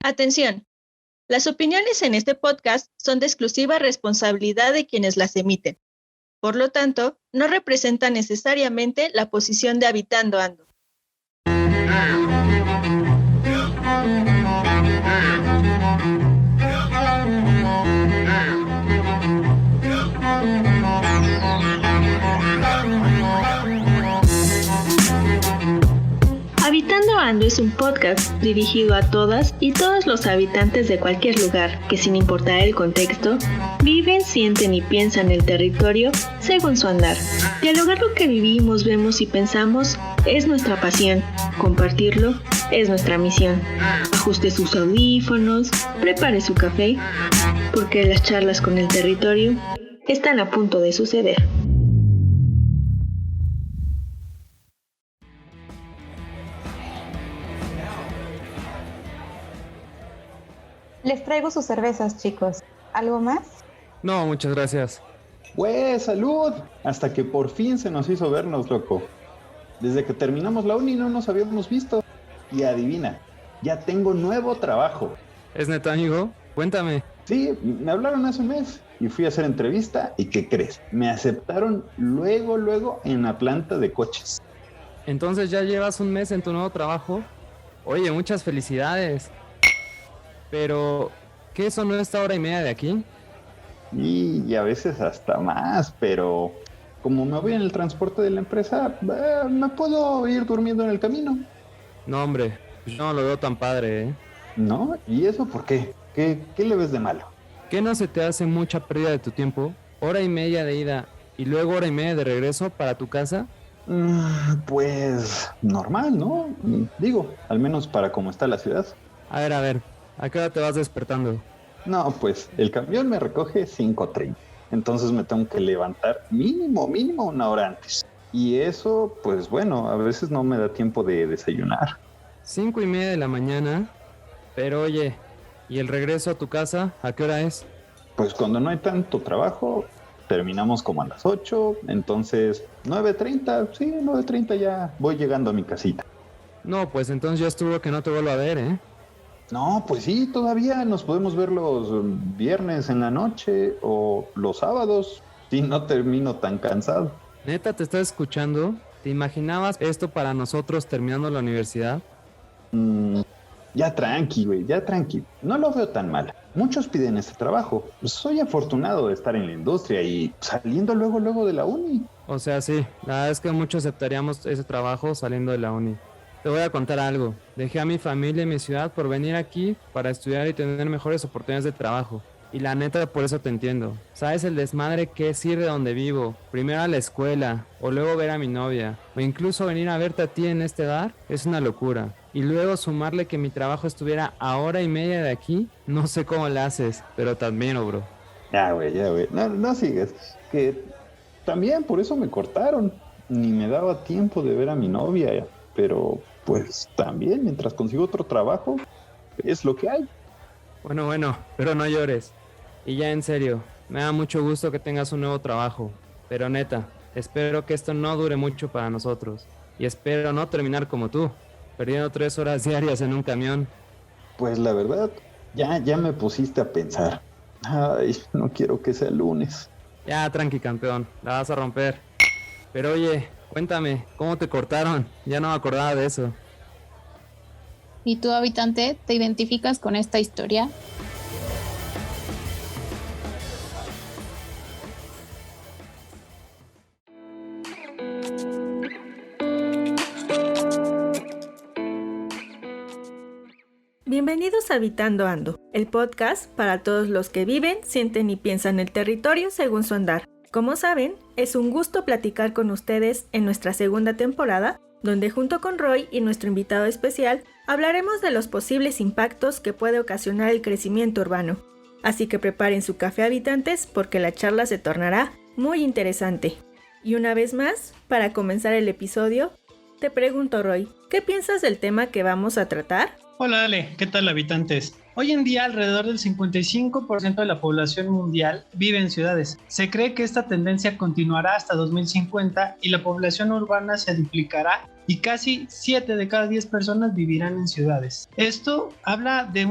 Atención, las opiniones en este podcast son de exclusiva responsabilidad de quienes las emiten. Por lo tanto, no representan necesariamente la posición de Habitando Ando. Habitando Ando es un podcast dirigido a todas y todos los habitantes de cualquier lugar que, sin importar el contexto, viven, sienten y piensan el territorio según su andar. Dialogar lo que vivimos, vemos y pensamos es nuestra pasión. Compartirlo es nuestra misión. Ajuste sus audífonos, prepare su café, porque las charlas con el territorio están a punto de suceder. Les traigo sus cervezas, chicos. ¿Algo más? No, muchas gracias. ¡Güey, salud! Hasta que por fin se nos hizo vernos, loco. Desde que terminamos la uni no nos habíamos visto. Y adivina, ya tengo nuevo trabajo. ¿Es neta, amigo? Cuéntame. Sí, me hablaron hace un mes y fui a hacer entrevista y ¿qué crees? Me aceptaron luego en la planta de coches. Entonces ya llevas un mes en tu nuevo trabajo. Oye, muchas felicidades. Pero, ¿qué eso no está hora y media de aquí? Y a veces hasta más, pero como me voy en el transporte de la empresa, me puedo ir durmiendo en el camino. No, hombre, pues yo no lo veo tan padre, ¿eh? ¿No? ¿Y eso por qué? ¿Qué le ves de malo? ¿Qué no se te hace mucha pérdida de tu tiempo? Hora y media de ida y luego hora y media de regreso para tu casa. Pues normal, ¿no? Digo, al menos para cómo está la ciudad. A ver, ¿a qué hora te vas despertando? No, pues el camión me recoge 5:30. Entonces me tengo que levantar mínimo una hora antes. Y eso, pues bueno, a veces no me da tiempo de desayunar. 5:30 de la mañana. Pero oye, ¿y el regreso a tu casa? ¿A qué hora es? Pues cuando no hay tanto trabajo, terminamos como a las 8. Entonces 9:30, sí, 9:30 ya voy llegando a mi casita. No, pues entonces yo estuvo que no te vuelvo a ver, ¿eh? No, pues sí, todavía nos podemos ver los viernes en la noche o los sábados, si no termino tan cansado. ¿Neta te estás escuchando? ¿Te imaginabas esto para nosotros terminando la universidad? Ya tranqui, güey, ya tranqui. No lo veo tan mal. Muchos piden este trabajo. Soy afortunado de estar en la industria y saliendo luego de la uni. O sea, sí, la verdad es que muchos aceptaríamos ese trabajo saliendo de la uni. Te voy a contar algo. Dejé a mi familia y mi ciudad por venir aquí para estudiar y tener mejores oportunidades de trabajo. Y la neta, por eso te entiendo. ¿Sabes el desmadre que es ir de donde vivo? Primero a la escuela, o luego ver a mi novia, o incluso venir a verte a ti en este bar, es una locura. Y luego sumarle que mi trabajo estuviera a hora y media de aquí, no sé cómo le haces, pero te admiro, bro. Ya, güey. No sigues. Que también por eso me cortaron. Ni me daba tiempo de ver a mi novia. Pero, pues, también, mientras consigo otro trabajo, es lo que hay. Bueno, pero no llores. Y ya en serio, me da mucho gusto que tengas un nuevo trabajo. Pero neta, espero que esto no dure mucho para nosotros. Y espero no terminar como tú, perdiendo 3 horas diarias en un camión. Pues la verdad, ya me pusiste a pensar. Ay, no quiero que sea lunes. Ya, tranqui, campeón, la vas a romper. Pero oye, cuéntame, ¿cómo te cortaron? Ya no me acordaba de eso. ¿Y tú, habitante, te identificas con esta historia? Bienvenidos a Habitando Ando, el podcast para todos los que viven, sienten y piensan el territorio según su andar. Como saben, es un gusto platicar con ustedes en nuestra segunda temporada, donde junto con Roy y nuestro invitado especial, hablaremos de los posibles impactos que puede ocasionar el crecimiento urbano. Así que preparen su café, habitantes, porque la charla se tornará muy interesante. Y una vez más, para comenzar el episodio, te pregunto, Roy, ¿qué piensas del tema que vamos a tratar? Hola Ale, ¿qué tal, habitantes? Hoy en día alrededor del 55% de la población mundial vive en ciudades. Se cree que esta tendencia continuará hasta 2050 y la población urbana se duplicará y casi 7 de cada 10 personas vivirán en ciudades. Esto habla de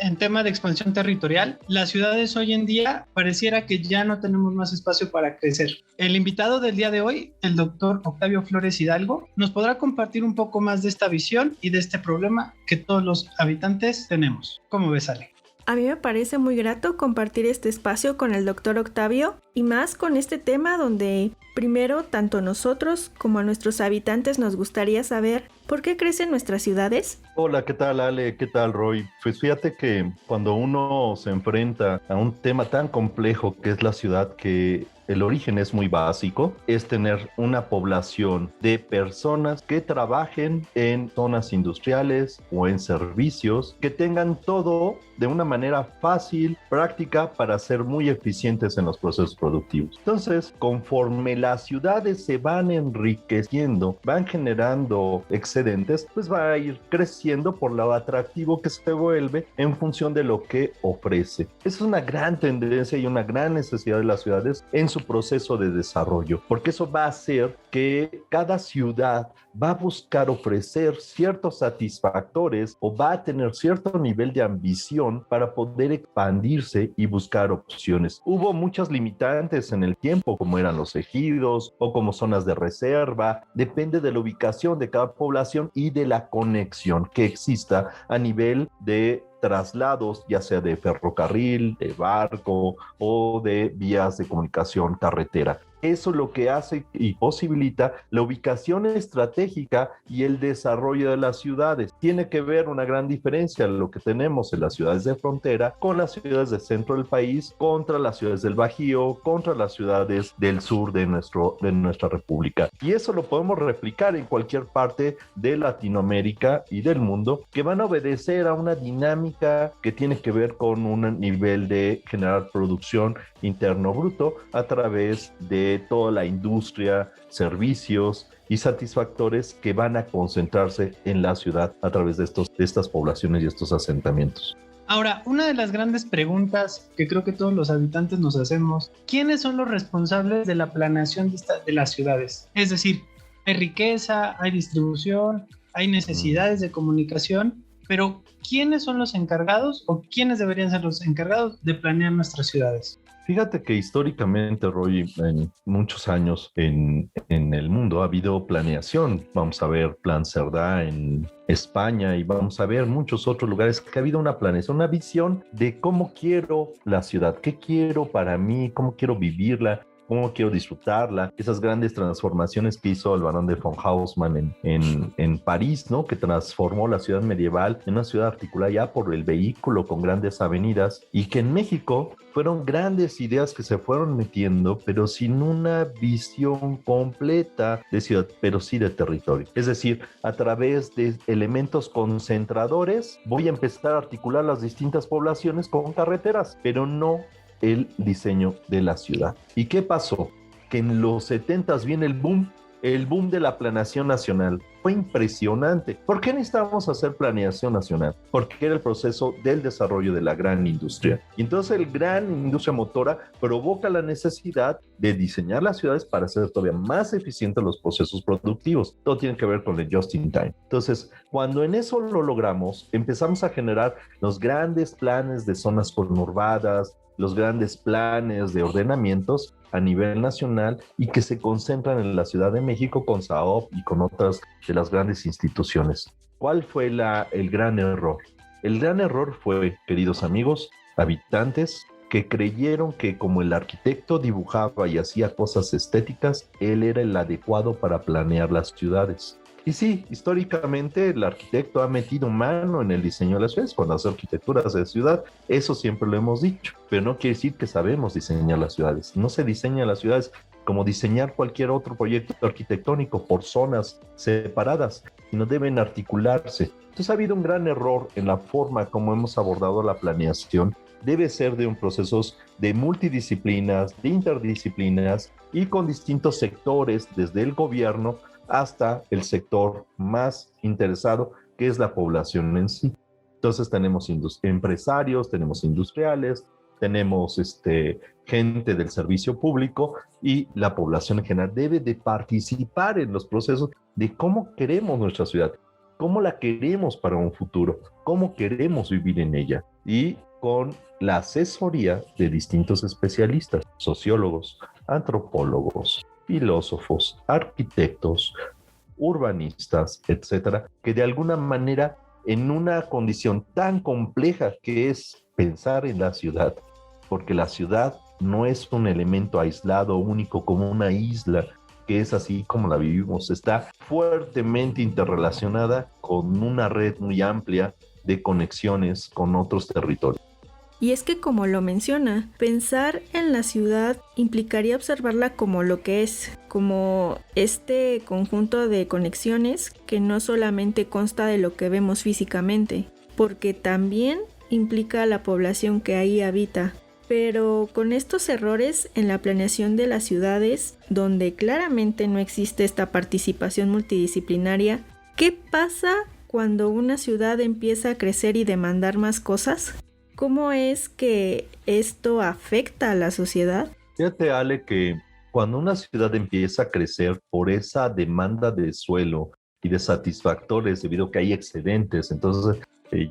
en tema de expansión territorial. Las ciudades hoy en día pareciera que ya no tenemos más espacio para crecer. El invitado del día de hoy, el doctor Octavio Flores Hidalgo, nos podrá compartir un poco más de esta visión y de este problema que todos los habitantes tenemos. ¿Cómo ves, Ale? A mí me parece muy grato compartir este espacio con el doctor Octavio y más con este tema donde primero tanto nosotros como a nuestros habitantes nos gustaría saber por qué crecen nuestras ciudades. Hola, ¿qué tal Ale? ¿Qué tal Roy? Pues fíjate que cuando uno se enfrenta a un tema tan complejo que es la ciudad, que el origen es muy básico, es tener una población de personas que trabajen en zonas industriales o en servicios, que tengan todo de una manera fácil, práctica, para ser muy eficientes en los procesos productivos. Entonces, conforme las ciudades se van enriqueciendo, van generando excedentes, pues va a ir creciendo por lo atractivo que se vuelve en función de lo que ofrece. Esa es una gran tendencia y una gran necesidad de las ciudades en su proceso de desarrollo, porque eso va a hacer que cada ciudad va a buscar ofrecer ciertos satisfactores o va a tener cierto nivel de ambición para poder expandirse y buscar opciones. Hubo muchas limitantes en el tiempo, como eran los ejidos o como zonas de reserva. Depende de la ubicación de cada población y de la conexión que exista a nivel de traslados, ya sea de ferrocarril, de barco o de vías de comunicación carretera. Eso es lo que hace y posibilita la ubicación estratégica y el desarrollo de las ciudades. Tiene que ver una gran diferencia lo que tenemos en las ciudades de frontera con las ciudades del centro del país, contra las ciudades del Bajío, contra las ciudades del sur de nuestra república. Y eso lo podemos replicar en cualquier parte de Latinoamérica y del mundo, que van a obedecer a una dinámica que tiene que ver con un nivel de generar producción interno bruto a través de toda la industria, servicios y satisfactores que van a concentrarse en la ciudad a través de estas poblaciones y estos asentamientos. Ahora, una de las grandes preguntas que creo que todos los habitantes nos hacemos: ¿quiénes son los responsables de la planeación de las ciudades? Es decir, hay riqueza, hay distribución, hay necesidades de comunicación, pero ¿quiénes son los encargados o quiénes deberían ser los encargados de planear nuestras ciudades? Fíjate que históricamente, Roy, en muchos años en el mundo ha habido planeación. Vamos a ver Plan Cerdá en España y vamos a ver muchos otros lugares que ha habido una planeación, una visión de cómo quiero la ciudad, qué quiero para mí, cómo quiero vivirla, cómo quiero disfrutarla. Esas grandes transformaciones que hizo el barón de von Haussmann en París, ¿no? Que transformó la ciudad medieval en una ciudad articulada ya por el vehículo con grandes avenidas, y que en México fueron grandes ideas que se fueron metiendo, pero sin una visión completa de ciudad, pero sí de territorio. Es decir, a través de elementos concentradores voy a empezar a articular las distintas poblaciones con carreteras, pero no el diseño de la ciudad. ¿Y qué pasó? Que en los 70s viene el boom de la planeación nacional. Fue impresionante. ¿Por qué necesitábamos hacer planeación nacional? Porque era el proceso del desarrollo de la gran industria. Y entonces el gran industria motora provoca la necesidad de diseñar las ciudades para hacer todavía más eficientes los procesos productivos. Todo tiene que ver con el just in time. Entonces, cuando en eso lo logramos, empezamos a generar los grandes planes de zonas conurbadas, los grandes planes de ordenamientos a nivel nacional y que se concentran en la Ciudad de México con SAOP y con otras de las grandes instituciones. ¿Cuál fue el gran error? El gran error fue, queridos amigos, habitantes, que creyeron que como el arquitecto dibujaba y hacía cosas estéticas, él era el adecuado para planear las ciudades. Y sí, históricamente el arquitecto ha metido mano en el diseño de las ciudades cuando hace arquitecturas de ciudad. Eso siempre lo hemos dicho, pero no quiere decir que sabemos diseñar las ciudades. No se diseñan las ciudades como diseñar cualquier otro proyecto arquitectónico por zonas separadas, sino deben articularse. Entonces ha habido un gran error en la forma como hemos abordado la planeación. Debe ser de un proceso de multidisciplinas, de interdisciplinas y con distintos sectores, desde el gobierno hasta el sector más interesado, que es la población en sí. Entonces tenemos empresarios, tenemos industriales, tenemos gente del servicio público y la población en general debe de participar en los procesos de cómo queremos nuestra ciudad, cómo la queremos para un futuro, cómo queremos vivir en ella, y con la asesoría de distintos especialistas, sociólogos, antropólogos, filósofos, arquitectos, urbanistas, etcétera, que de alguna manera en una condición tan compleja que es pensar en la ciudad, porque la ciudad no es un elemento aislado, único, como una isla, que es así como la vivimos, está fuertemente interrelacionada con una red muy amplia de conexiones con otros territorios. Y es que, como lo menciona, pensar en la ciudad implicaría observarla como lo que es, como este conjunto de conexiones que no solamente consta de lo que vemos físicamente, porque también implica la población que ahí habita. Pero con estos errores en la planeación de las ciudades, donde claramente no existe esta participación multidisciplinaria, ¿qué pasa cuando una ciudad empieza a crecer y demandar más cosas? ¿Cómo es que esto afecta a la sociedad? Fíjate, Ale, que cuando una ciudad empieza a crecer por esa demanda de suelo y de satisfactores debido a que hay excedentes, entonces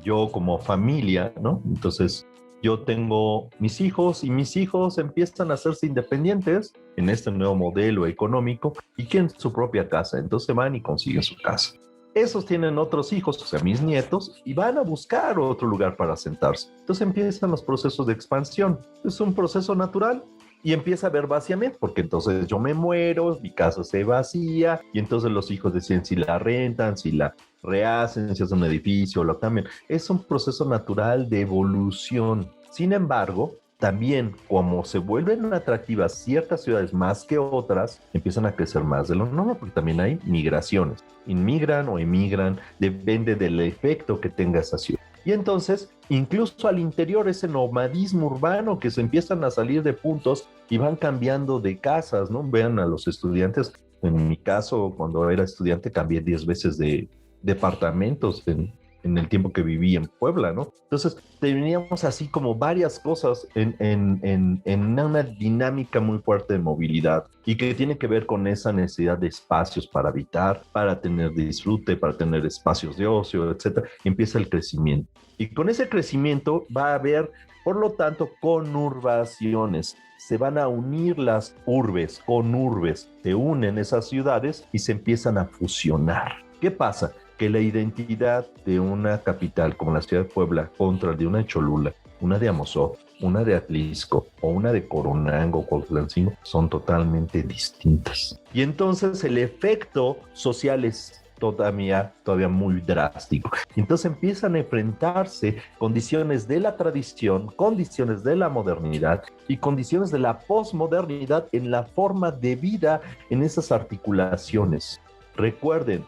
yo como familia, ¿no? Entonces yo tengo mis hijos y mis hijos empiezan a hacerse independientes en este nuevo modelo económico y quieren su propia casa, entonces van y consiguen su casa. Esos tienen otros hijos, o sea, mis nietos, y van a buscar otro lugar para sentarse. Entonces empiezan los procesos de expansión. Es un proceso natural y empieza a haber vaciamiento, porque entonces yo me muero, mi casa se vacía, y entonces los hijos deciden si la rentan, si la rehacen, si hacen un edificio, lo cambian. Es un proceso natural de evolución. Sin embargo, también, como se vuelven atractivas ciertas ciudades más que otras, empiezan a crecer más de lo normal, porque también hay migraciones. Inmigran o emigran, depende del efecto que tenga esa ciudad. Y entonces, incluso al interior, ese nomadismo urbano que se empiezan a salir de puntos y van cambiando de casas, ¿no? Vean a los estudiantes. En mi caso, cuando era estudiante, cambié 10 veces de departamentos en el tiempo que viví en Puebla, ¿no? Entonces, teníamos así como varias cosas en una dinámica muy fuerte de movilidad y que tiene que ver con esa necesidad de espacios para habitar, para tener disfrute, para tener espacios de ocio, etcétera. Empieza el crecimiento. Y con ese crecimiento va a haber, por lo tanto, conurbaciones. Se van a unir las urbes, conurbes, se unen esas ciudades y se empiezan a fusionar. ¿Qué pasa? Que la identidad de una capital como la ciudad de Puebla contra la de una de Cholula, una de Amozoc, una de Atlisco o una de Coronango o Cuautlancingo son totalmente distintas. Y entonces el efecto social es todavía muy drástico. Y entonces empiezan a enfrentarse condiciones de la tradición, condiciones de la modernidad y condiciones de la posmodernidad en la forma de vida en esas articulaciones. Recuerden,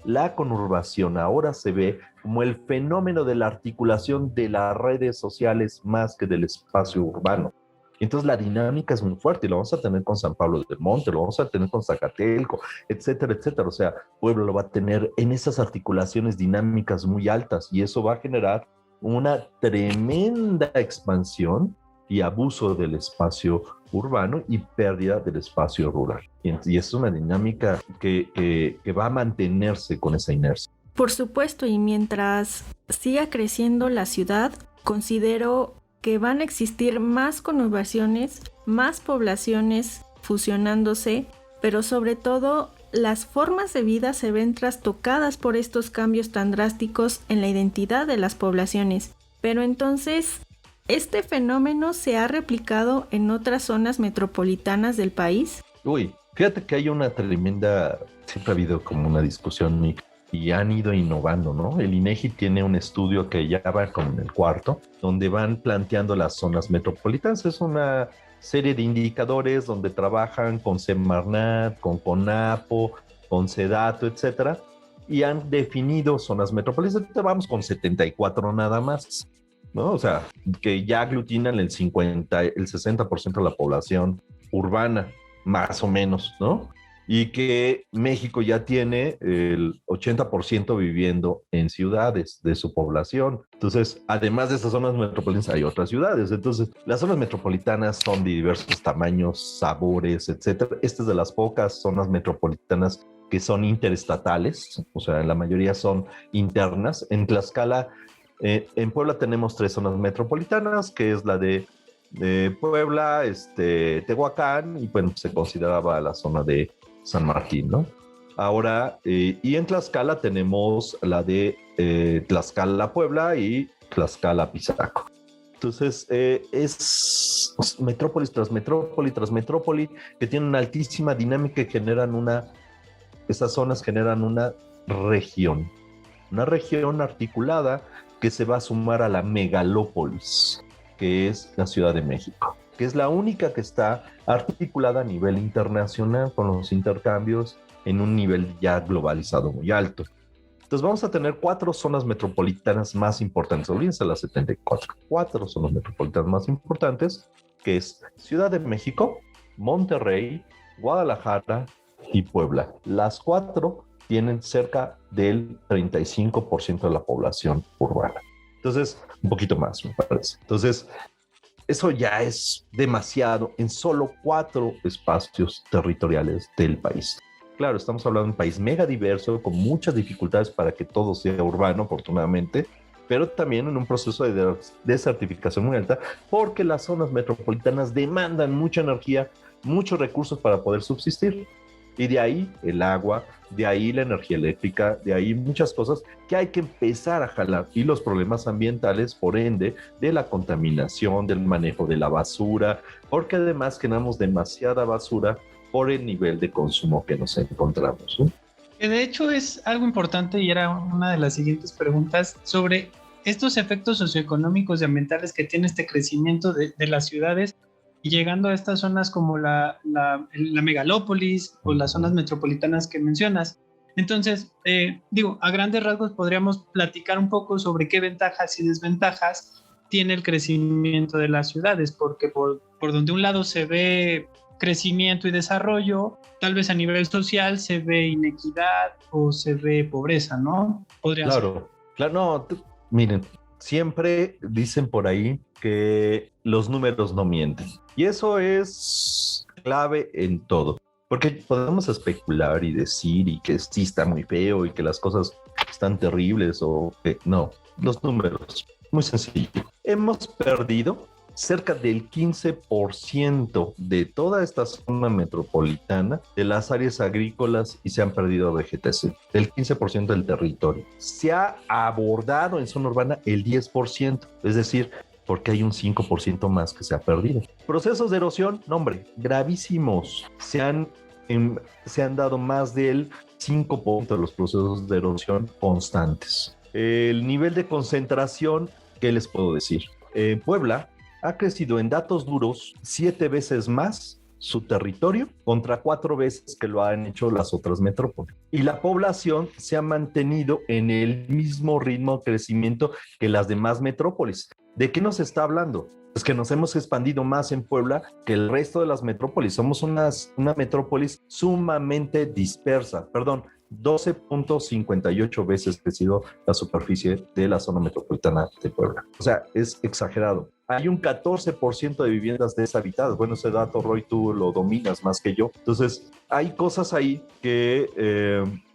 la conurbación ahora se ve como el fenómeno de la articulación de las redes sociales más que del espacio urbano. Entonces la dinámica es muy fuerte y lo vamos a tener con San Pablo del Monte, lo vamos a tener con Zacatelco, etcétera, etcétera. O sea, Puebla lo va a tener en esas articulaciones dinámicas muy altas y eso va a generar una tremenda expansión y abuso del espacio urbano y pérdida del espacio rural. Y es una dinámica que va a mantenerse con esa inercia. Por supuesto, y mientras siga creciendo la ciudad, considero que van a existir más conurbaciones, más poblaciones fusionándose, pero sobre todo las formas de vida se ven trastocadas por estos cambios tan drásticos en la identidad de las poblaciones. Pero entonces, ¿este fenómeno se ha replicado en otras zonas metropolitanas del país? Uy, fíjate que hay una tremenda, siempre ha habido como una discusión y han ido innovando, ¿no? El INEGI tiene un estudio que ya va con el cuarto, donde van planteando las zonas metropolitanas. Es una serie de indicadores donde trabajan con Semarnat, con CONAPO, con SEDATO, etcétera, y han definido zonas metropolitanas. Vamos con 74 nada más, ¿no? O sea, que ya aglutinan el 60% de la población urbana, más o menos, ¿no? y que México ya tiene el 80% viviendo en ciudades de su población. Entonces, además de estas zonas metropolitanas, hay otras ciudades. Entonces, las zonas metropolitanas son de diversos tamaños, sabores, etcétera. Esta es de las pocas zonas metropolitanas que son interestatales, o sea, la mayoría son internas. En Tlaxcala, en Puebla tenemos 3 zonas metropolitanas, que es la de Puebla, Tehuacán, y bueno, se consideraba la zona de San Martín, ¿no? Ahora, y en Tlaxcala tenemos la de Tlaxcala Puebla y Tlaxcala Pisaco. Entonces, es metrópolis tras metrópoli tras metrópoli que tienen una altísima dinámica y esas zonas generan una región articulada que se va a sumar a la megalópolis, que es la Ciudad de México, que es la única que está articulada a nivel internacional con los intercambios en un nivel ya globalizado muy alto. Entonces vamos a tener 4 zonas metropolitanas más importantes, olvídense las 74, 4 zonas metropolitanas más importantes, que es Ciudad de México, Monterrey, Guadalajara y Puebla. Las 4 tienen cerca del 35% de la población urbana. Entonces, un poquito más, me parece. Entonces, eso ya es demasiado en solo 4 espacios territoriales del país. Claro, estamos hablando de un país mega diverso, con muchas dificultades para que todo sea urbano, afortunadamente, pero también en un proceso de desertificación muy alta, porque las zonas metropolitanas demandan mucha energía, muchos recursos para poder subsistir. Y de ahí el agua, de ahí la energía eléctrica, de ahí muchas cosas que hay que empezar a jalar. Y los problemas ambientales, por ende, de la contaminación, del manejo de la basura, porque además generamos demasiada basura por el nivel de consumo que nos encontramos, ¿no? Que de hecho es algo importante y era una de las siguientes preguntas sobre estos efectos socioeconómicos y ambientales que tiene este crecimiento de las ciudades y llegando a estas zonas como la megalópolis o las zonas metropolitanas que mencionas. Entonces, a grandes rasgos podríamos platicar un poco sobre qué ventajas y desventajas tiene el crecimiento de las ciudades, porque por donde un lado se ve crecimiento y desarrollo, tal vez a nivel social se ve inequidad o se ve pobreza, ¿no? Claro, no, miren, siempre dicen por ahí que los números no mienten. Y eso es clave en todo. Porque podemos especular y decir y que sí está muy feo y que las cosas están terribles o que no. Los números, muy sencillo. Hemos perdido cerca del 15% de toda esta zona metropolitana de las áreas agrícolas y se han perdido vegetación. Del 15% del territorio. Se ha abordado en zona urbana el 10%, es decir, porque hay un 5% más que se ha perdido. Procesos de erosión, no hombre, gravísimos. Se han dado más del 5% de los procesos de erosión constantes. El nivel de concentración, ¿qué les puedo decir? Puebla ha crecido en datos duros 7 veces más su territorio contra 4 veces que lo han hecho las otras metrópolis. Y la población se ha mantenido en el mismo ritmo de crecimiento que las demás metrópolis. ¿De qué nos está hablando? Es que nos hemos expandido más en Puebla que el resto de las metrópolis. Somos una metrópolis sumamente dispersa. 12.58 veces crecido la superficie de la zona metropolitana de Puebla. O sea, es exagerado. Hay un 14% de viviendas deshabitadas. Bueno, ese dato, Roy, tú lo dominas más que yo. Entonces, hay cosas ahí que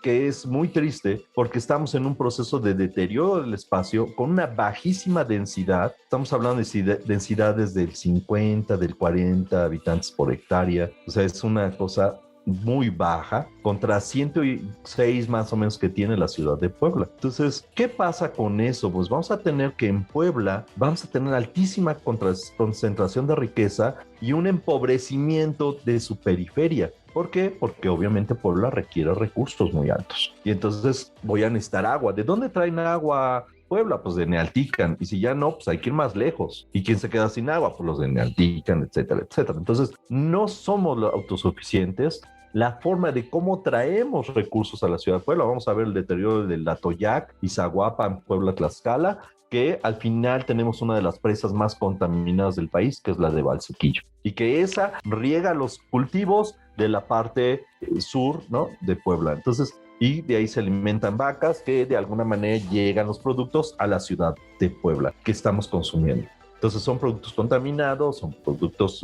es muy triste porque estamos en un proceso de deterioro del espacio con una bajísima densidad. Estamos hablando de densidades del 50, del 40 habitantes por hectárea. O sea, es una cosa muy baja contra 106 más o menos que tiene la ciudad de Puebla. Entonces, ¿qué pasa con eso? Pues vamos a tener que en Puebla vamos a tener altísima concentración de riqueza y un empobrecimiento de su periferia. ¿Por qué? Porque obviamente Puebla requiere recursos muy altos. Y entonces voy a necesitar agua. ¿De dónde traen agua Puebla? Pues de Nealtican. Y si ya no, pues hay que ir más lejos. ¿Y quién se queda sin agua? Pues los de Nealtican, etcétera, etcétera. Entonces, no somos autosuficientes. La forma de cómo traemos recursos a la ciudad de Puebla, vamos a ver el deterioro del Atoyac, Izahuapan, Puebla, Tlaxcala, que al final tenemos una de las presas más contaminadas del país, que es la de Valsequillo, y que esa riega los cultivos de la parte sur, ¿no?, de Puebla. Entonces, y de ahí se alimentan vacas que de alguna manera llegan los productos a la ciudad de Puebla que estamos consumiendo. Entonces son productos contaminados, son productos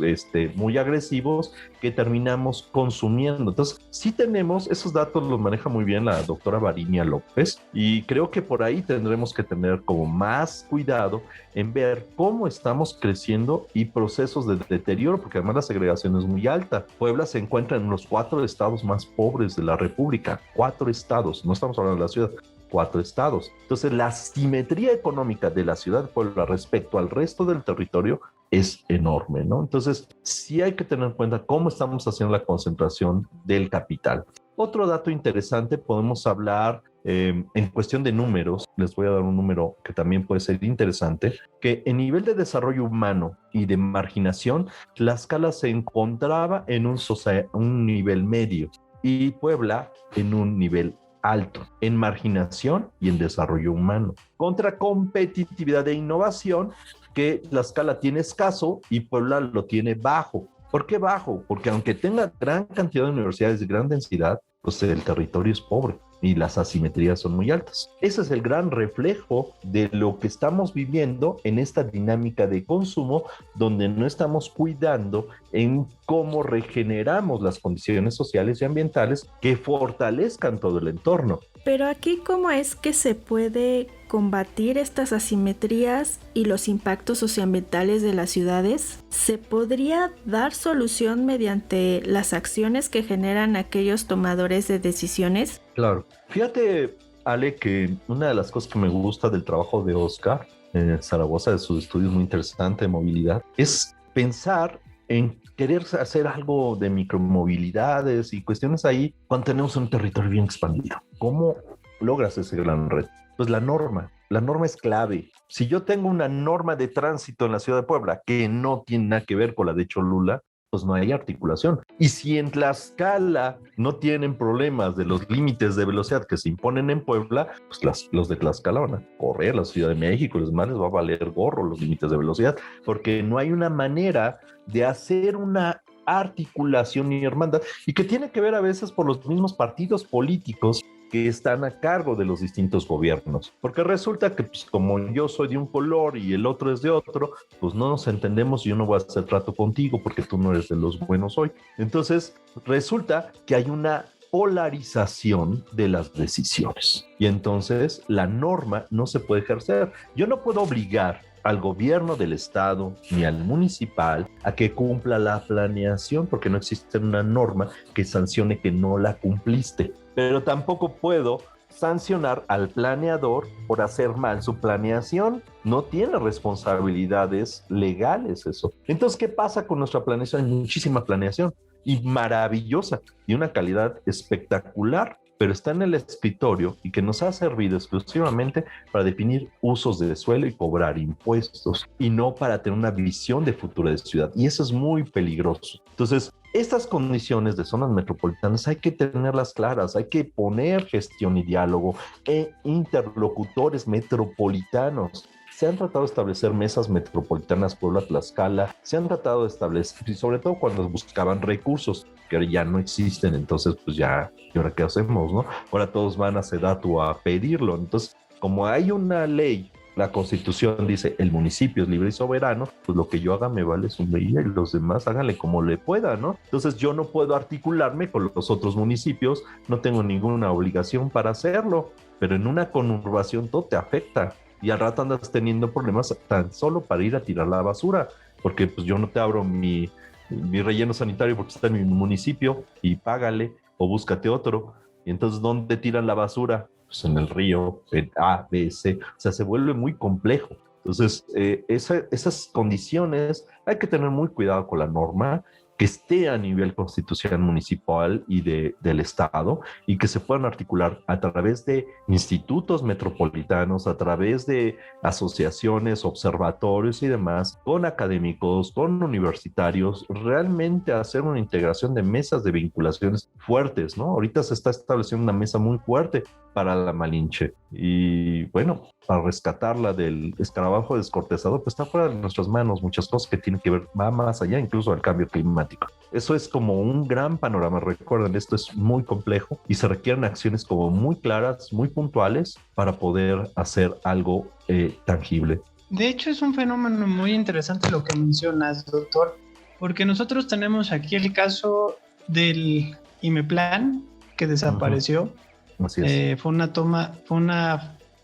muy agresivos que terminamos consumiendo. Entonces sí tenemos, esos datos los maneja muy bien la doctora Varinia López, y creo que por ahí tendremos que tener como más cuidado en ver cómo estamos creciendo y procesos de deterioro, porque además la segregación es muy alta. Puebla se encuentra en los 4 estados más pobres de la República, 4 estados, no estamos hablando de la ciudad. 4 estados. Entonces, la asimetría económica de la ciudad de Puebla respecto al resto del territorio es enorme, ¿no? Entonces, sí hay que tener en cuenta cómo estamos haciendo la concentración del capital. Otro dato interesante, podemos hablar en cuestión de números, les voy a dar un número que también puede ser interesante, que en nivel de desarrollo humano y de marginación, Tlaxcala se encontraba en un nivel medio y Puebla en un nivel alto en marginación y en desarrollo humano, contra competitividad e innovación, que Tlaxcala tiene escaso y Puebla lo tiene bajo. ¿Por qué bajo? Porque aunque tenga gran cantidad de universidades de gran densidad, pues el territorio es pobre y las asimetrías son muy altas. Ese es el gran reflejo de lo que estamos viviendo en esta dinámica de consumo, donde no estamos cuidando en cómo regeneramos las condiciones sociales y ambientales que fortalezcan todo el entorno. Pero aquí, ¿cómo es que se puede combatir estas asimetrías y los impactos socioambientales de las ciudades? ¿Se podría dar solución mediante las acciones que generan aquellos tomadores de decisiones? Claro. Fíjate, Ale, que una de las cosas que me gusta del trabajo de Oscar en Zaragoza, de sus estudios muy interesantes de movilidad, es pensar en querer hacer algo de micromovilidades y cuestiones ahí cuando tenemos un territorio bien expandido. ¿Cómo logras ese gran reto? Pues la norma es clave. Si yo tengo una norma de tránsito en la ciudad de Puebla que no tiene nada que ver con la de Cholula, pues no hay articulación. Y si en Tlaxcala no tienen problemas de los límites de velocidad que se imponen en Puebla, pues los de Tlaxcala van a correr, la Ciudad de México, les va a valer gorro los límites de velocidad, porque no hay una manera de hacer una articulación y hermandad, y que tiene que ver a veces por los mismos partidos políticos que están a cargo de los distintos gobiernos, porque resulta que pues, como yo soy de un color y el otro es de otro, pues no nos entendemos y yo no voy a hacer trato contigo porque tú no eres de los buenos hoy. Entonces resulta que hay una polarización de las decisiones y entonces la norma no se puede ejercer. Yo no puedo obligar al gobierno del estado ni al municipal a que cumpla la planeación porque no existe una norma que sancione que no la cumpliste. Pero tampoco puedo sancionar al planeador por hacer mal su planeación. No tiene responsabilidades legales eso. Entonces, ¿qué pasa con nuestra planeación? Hay muchísima planeación y maravillosa y una calidad espectacular, pero está en el escritorio y que nos ha servido exclusivamente para definir usos de suelo y cobrar impuestos y no para tener una visión de futuro de ciudad. Y eso es muy peligroso. Entonces, estas condiciones de zonas metropolitanas hay que tenerlas claras, hay que poner gestión y diálogo e interlocutores metropolitanos. Se han tratado de establecer mesas metropolitanas Puebla-Tlaxcala, se han tratado de establecer, y sobre todo cuando buscaban recursos, que ya no existen, entonces pues ya, ¿y ahora qué hacemos, no? Ahora todos van a Sedatu a pedirlo, entonces como hay una ley, la Constitución dice el municipio es libre y soberano, pues lo que yo haga me vale su medida y los demás háganle como le puedan, ¿no? Entonces yo no puedo articularme con los otros municipios, no tengo ninguna obligación para hacerlo, pero en una conurbación todo te afecta y al rato andas teniendo problemas tan solo para ir a tirar la basura, porque pues yo no te abro mi relleno sanitario porque está en mi municipio y págale o búscate otro. Y entonces, ¿dónde tiran la basura? Pues en el río, en A, B, C. O sea, se vuelve muy complejo. Entonces, esas condiciones hay que tener muy cuidado con la norma, que esté a nivel constitucional municipal y del Estado y que se puedan articular a través de institutos metropolitanos, a través de asociaciones, observatorios y demás, con académicos, con universitarios, realmente hacer una integración de mesas de vinculaciones fuertes, ¿no? Ahorita se está estableciendo una mesa muy fuerte para la Malinche. Y bueno, para rescatarla del escarabajo descortezado, pues está fuera de nuestras manos muchas cosas que tienen que ver, va más allá incluso del cambio climático. Eso es como un gran panorama. Recuerden, esto es muy complejo y se requieren acciones como muy claras, muy puntuales para poder hacer algo tangible. De hecho, es un fenómeno muy interesante lo que mencionas, doctor, porque nosotros tenemos aquí el caso del Imeplan que desapareció. Así es. Fue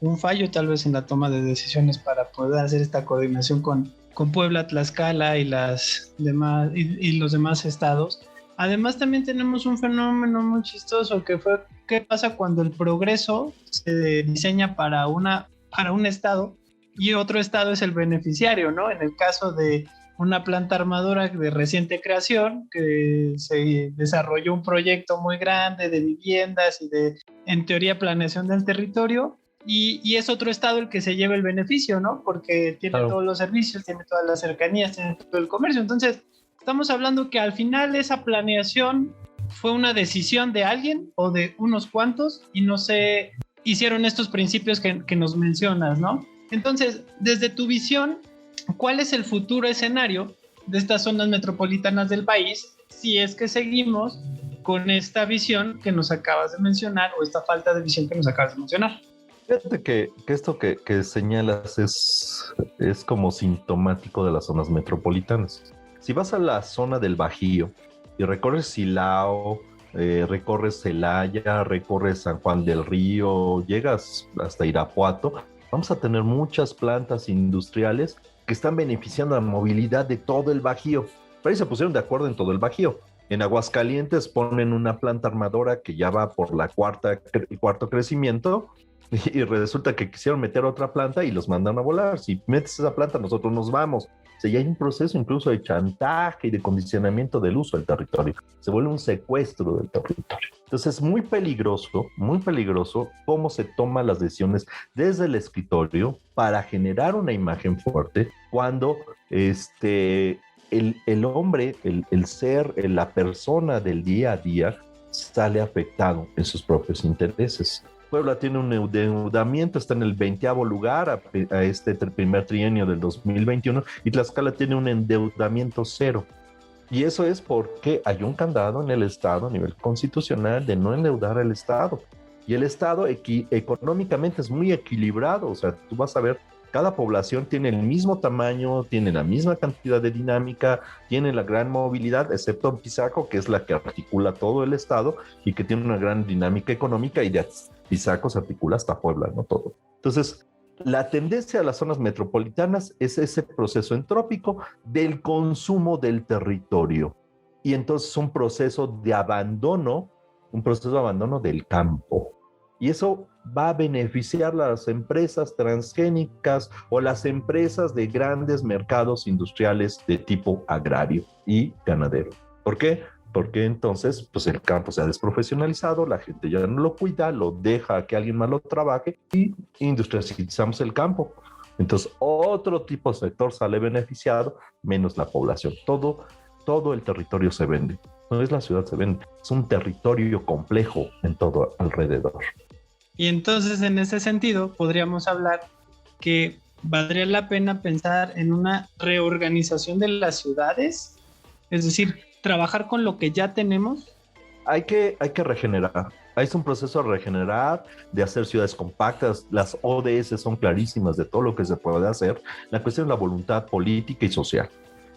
un fallo tal vez en la toma de decisiones para poder hacer esta coordinación con Puebla, Tlaxcala y los demás estados. Además, también tenemos un fenómeno muy chistoso que fue qué pasa cuando el progreso se diseña para un estado y otro estado es el beneficiario, ¿no? En el caso de una planta armadora de reciente creación, que se desarrolló un proyecto muy grande de viviendas y de, en teoría, planeación del territorio, y es otro estado el que se lleva el beneficio, ¿no? Porque tiene todos los servicios, tiene todas las cercanías, tiene todo el comercio. Entonces, estamos hablando que al final esa planeación fue una decisión de alguien o de unos cuantos y no se hicieron estos principios que nos mencionas, ¿no? Entonces, desde tu visión, ¿cuál es el futuro escenario de estas zonas metropolitanas del país si es que seguimos con esta visión que nos acabas de mencionar o esta falta de visión que nos acabas de mencionar? Fíjate que esto que señalas es como sintomático de las zonas metropolitanas. Si vas a la zona del Bajío y recorres Silao, recorres Celaya, recorres San Juan del Río, llegas hasta Irapuato, vamos a tener muchas plantas industriales que están beneficiando la movilidad de todo el Bajío. Pero ahí se pusieron de acuerdo en todo el Bajío. En Aguascalientes ponen una planta armadora que ya va por el cuarto crecimiento y resulta que quisieron meter otra planta y los mandan a volar. Si metes esa planta, nosotros nos vamos. O sea, ya hay un proceso incluso de chantaje y de condicionamiento del uso del territorio. Se vuelve un secuestro del territorio. Entonces es muy peligroso cómo se toman las decisiones desde el escritorio para generar una imagen fuerte cuando el hombre, el ser, la persona del día a día sale afectado en sus propios intereses. Puebla tiene un endeudamiento, está en el 20º lugar a este primer trienio del 2021 y Tlaxcala tiene un endeudamiento cero. Y eso es porque hay un candado en el Estado a nivel constitucional de no endeudar al Estado. Y el Estado económicamente es muy equilibrado, o sea, tú vas a ver, cada población tiene el mismo tamaño, tiene la misma cantidad de dinámica, tiene la gran movilidad, excepto Pisaco, que es la que articula todo el Estado y que tiene una gran dinámica económica, y de Pisaco se articula hasta Puebla, ¿no? Todo. Entonces, la tendencia a las zonas metropolitanas es ese proceso entrópico del consumo del territorio. Y entonces un proceso de abandono del campo. Y eso va a beneficiar a las empresas transgénicas o las empresas de grandes mercados industriales de tipo agrario y ganadero. ¿Por qué? Porque entonces pues el campo se ha desprofesionalizado, la gente ya no lo cuida, lo deja a que alguien más lo trabaje y industrializamos el campo. Entonces otro tipo de sector sale beneficiado, menos la población. Todo el territorio se vende. No es la ciudad, se vende. Es un territorio complejo en todo alrededor. Y entonces, en ese sentido, podríamos hablar que valdría la pena pensar en una reorganización de las ciudades, es decir, trabajar con lo que ya tenemos. Hay que regenerar. Es un proceso de regenerar, de hacer ciudades compactas. Las ODS son clarísimas de todo lo que se puede hacer. La cuestión es la voluntad política y social,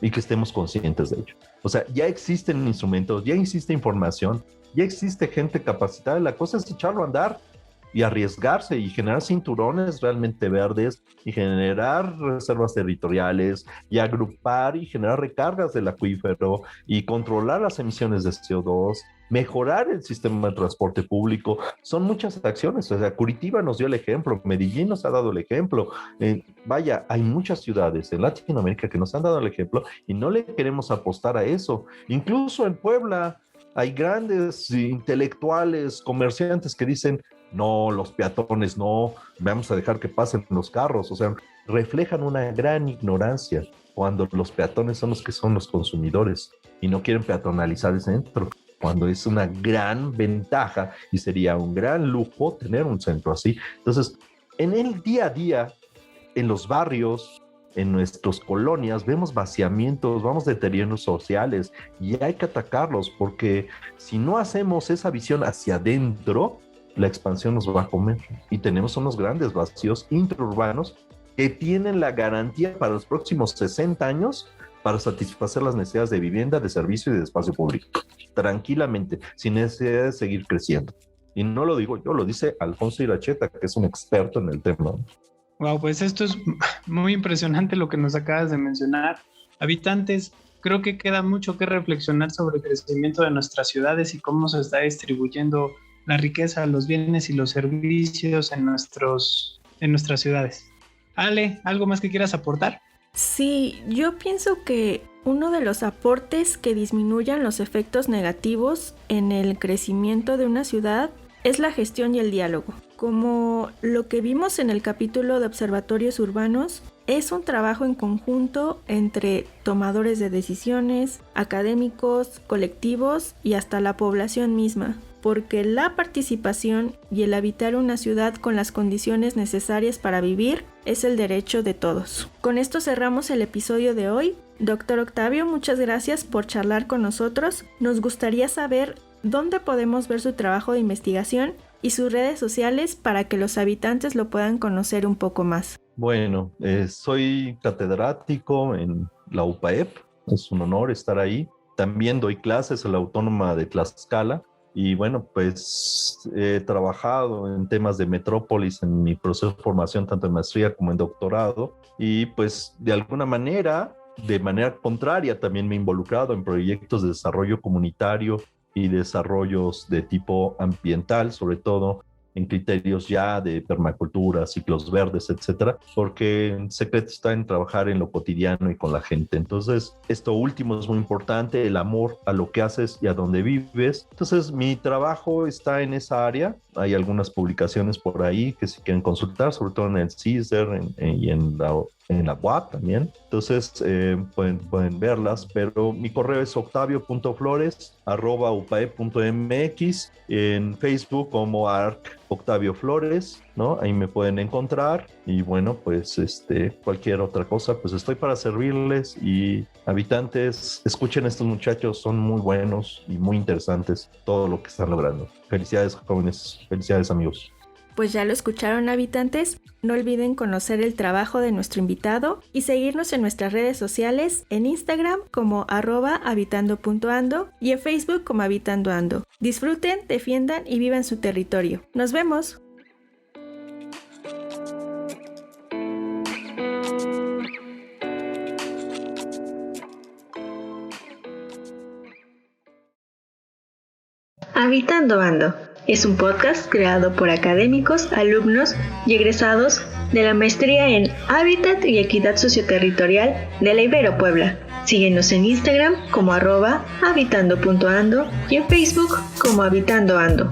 y que estemos conscientes de ello. O sea, ya existen instrumentos, ya existe información, ya existe gente capacitada. La cosa es echarlo a andar y arriesgarse y generar cinturones realmente verdes y generar reservas territoriales y agrupar y generar recargas del acuífero y controlar las emisiones de CO2, mejorar el sistema de transporte público. Son muchas acciones. O sea, Curitiba nos dio el ejemplo, Medellín nos ha dado el ejemplo. Vaya, hay muchas ciudades en Latinoamérica que nos han dado el ejemplo y no le queremos apostar a eso. Incluso en Puebla hay grandes intelectuales, comerciantes que dicen: no, los peatones no, vamos a dejar que pasen los carros. O sea, reflejan una gran ignorancia cuando los peatones son los que son los consumidores y no quieren peatonalizar el centro. cuando es una gran ventaja y sería un gran lujo tener un centro así. Entonces, en el día a día, en los barrios, en nuestras colonias, vemos vaciamientos, vamos deterioros sociales y hay que atacarlos, porque si no hacemos esa visión hacia adentro, la expansión nos va a comer. Y tenemos unos grandes vacíos intraurbanos que tienen la garantía para los próximos 60 años para satisfacer las necesidades de vivienda, de servicio y de espacio público, tranquilamente, sin necesidad de seguir creciendo. Y no lo digo yo, lo dice Alfonso Iracheta, que es un experto en el tema. Wow, pues esto es muy impresionante lo que nos acabas de mencionar. Habitantes, creo que queda mucho que reflexionar sobre el crecimiento de nuestras ciudades y cómo se está distribuyendo la riqueza, los bienes y los servicios en nuestras ciudades. Ale, ¿algo más que quieras aportar? Sí, yo pienso que uno de los aportes que disminuyan los efectos negativos en el crecimiento de una ciudad es la gestión y el diálogo. Como lo que vimos en el capítulo de observatorios urbanos, es un trabajo en conjunto entre tomadores de decisiones, académicos, colectivos y hasta la población misma, porque la participación y el habitar una ciudad con las condiciones necesarias para vivir es el derecho de todos. Con esto cerramos el episodio de hoy. Doctor Octavio, muchas gracias por charlar con nosotros. Nos gustaría saber dónde podemos ver su trabajo de investigación y sus redes sociales para que los habitantes lo puedan conocer un poco más. Bueno, soy catedrático en la UPAEP, es un honor estar ahí. También doy clases en la Autónoma de Tlaxcala. Y bueno, pues he trabajado en temas de metrópolis en mi proceso de formación, tanto en maestría como en doctorado. Y pues de alguna manera, de manera contraria, también me he involucrado en proyectos de desarrollo comunitario y desarrollos de tipo ambiental, sobre todo en criterios ya de permacultura, ciclos verdes, etcétera, porque el secreto está en trabajar en lo cotidiano y con la gente. Entonces, esto último es muy importante, el amor a lo que haces y a dónde vives. Entonces, mi trabajo está en esa área. Hay algunas publicaciones por ahí que si quieren consultar, sobre todo en el CISER y en la UAP también. Entonces, pueden verlas, pero mi correo es octavio.flores@upae.mx, en Facebook como ARC Octavio Flores, ¿no? Ahí me pueden encontrar. Y bueno, pues cualquier otra cosa, pues estoy para servirles. Y habitantes, escuchen a estos muchachos, son muy buenos y muy interesantes todo lo que están logrando. Felicidades, jóvenes, felicidades, amigos. Pues ya lo escucharon, habitantes. No olviden conocer el trabajo de nuestro invitado y seguirnos en nuestras redes sociales, en Instagram como @habitando.ando y en Facebook como Habitando.ando. Disfruten, defiendan y vivan su territorio. ¡Nos vemos! Habitando Ando es un podcast creado por académicos, alumnos y egresados de la maestría en Hábitat y Equidad Socioterritorial de la Ibero Puebla. Síguenos en Instagram como @habitando.ando y en Facebook como Habitando Ando.